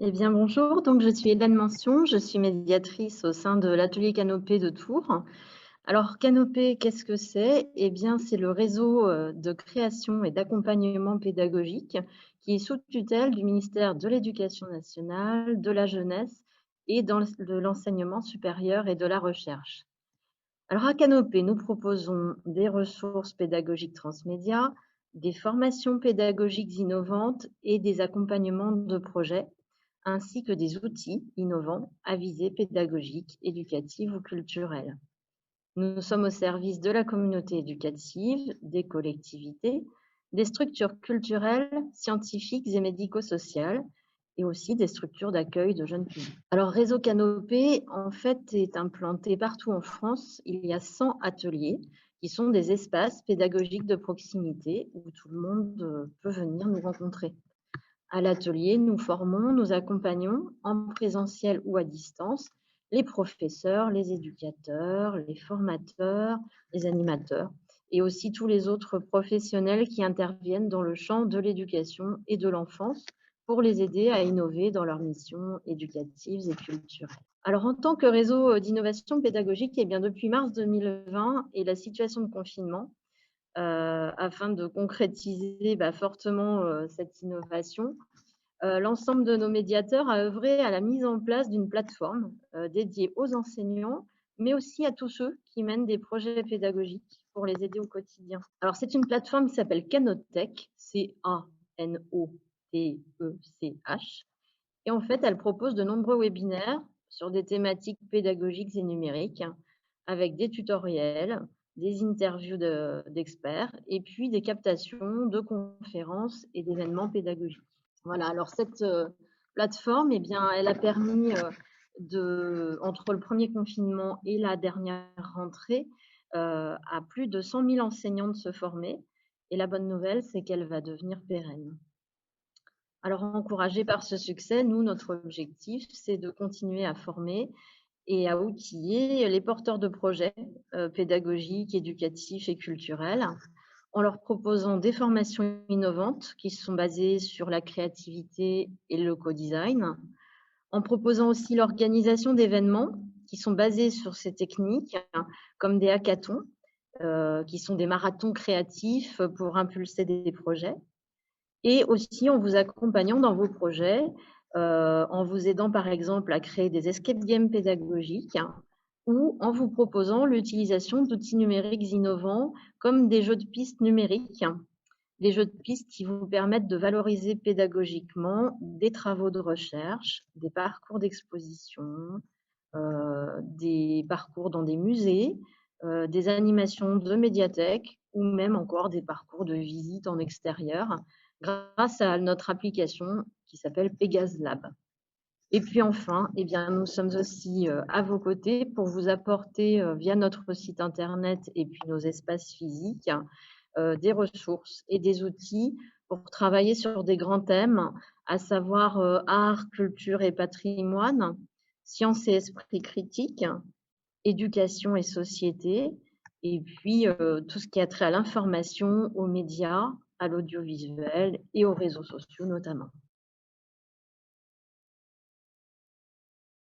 Eh bien, bonjour, donc je suis Hélène Mention, je suis médiatrice au sein de l'atelier Canopé de Tours. Alors, Canopé, qu'est-ce que c'est? Eh bien, c'est le réseau de création et d'accompagnement pédagogique qui est sous tutelle du ministère de l'Éducation nationale, de la jeunesse et de l'enseignement supérieur et de la recherche. Alors, à Canopé, nous proposons des ressources pédagogiques transmédia, des formations pédagogiques innovantes et des accompagnements de projets ainsi que des outils innovants à visée pédagogique, éducative ou culturelle. Nous sommes au service de la communauté éducative, des collectivités, des structures culturelles, scientifiques et médico-sociales, et aussi des structures d'accueil de jeunes publics. Alors, Réseau Canopé, en fait, est implanté partout en France. Il y a 100 ateliers qui sont des espaces pédagogiques de proximité où tout le monde peut venir nous rencontrer. À l'atelier, nous formons, nous accompagnons en présentiel ou à distance les professeurs, les éducateurs, les formateurs, les animateurs et aussi tous les autres professionnels qui interviennent dans le champ de l'éducation et de l'enfance pour les aider à innover dans leurs missions éducatives et culturelles. Alors, en tant que réseau d'innovation pédagogique, eh bien, depuis mars 2020 et la situation de confinement, afin de concrétiser fortement cette innovation, l'ensemble de nos médiateurs a œuvré à la mise en place d'une plateforme dédiée aux enseignants, mais aussi à tous ceux qui mènent des projets pédagogiques pour les aider au quotidien. Alors, c'est une plateforme qui s'appelle Canotech, Canotech, et en fait, elle propose de nombreux webinaires sur des thématiques pédagogiques et numériques, avec des tutoriels, des interviews d'experts et puis des captations de conférences et d'événements pédagogiques. Voilà, alors cette plateforme, eh bien, elle a permis, entre le premier confinement et la dernière rentrée, à plus de 100 000 enseignants de se former et la bonne nouvelle, c'est qu'elle va devenir pérenne. Alors, encouragés par ce succès, nous, notre objectif, c'est de continuer à former et à outiller les porteurs de projets pédagogiques, éducatifs et culturels, en leur proposant des formations innovantes qui sont basées sur la créativité et le co-design, en proposant aussi l'organisation d'événements qui sont basés sur ces techniques, comme des hackathons, qui sont des marathons créatifs pour impulser des projets, et aussi en vous accompagnant dans vos projets, en vous aidant par exemple à créer des escape games pédagogiques ou en vous proposant l'utilisation d'outils numériques innovants comme des jeux de pistes numériques, des jeux de pistes qui vous permettent de valoriser pédagogiquement des travaux de recherche, des parcours d'exposition, des parcours dans des musées, des animations de médiathèques ou même encore des parcours de visite en extérieur grâce à notre application qui s'appelle Pégase Lab. Et puis enfin, eh bien, nous sommes aussi à vos côtés pour vous apporter via notre site internet et puis nos espaces physiques des ressources et des outils pour travailler sur des grands thèmes, à savoir art, culture et patrimoine, sciences et esprit critique, éducation et société, et puis tout ce qui a trait à l'information, aux médias, à l'audiovisuel et aux réseaux sociaux notamment.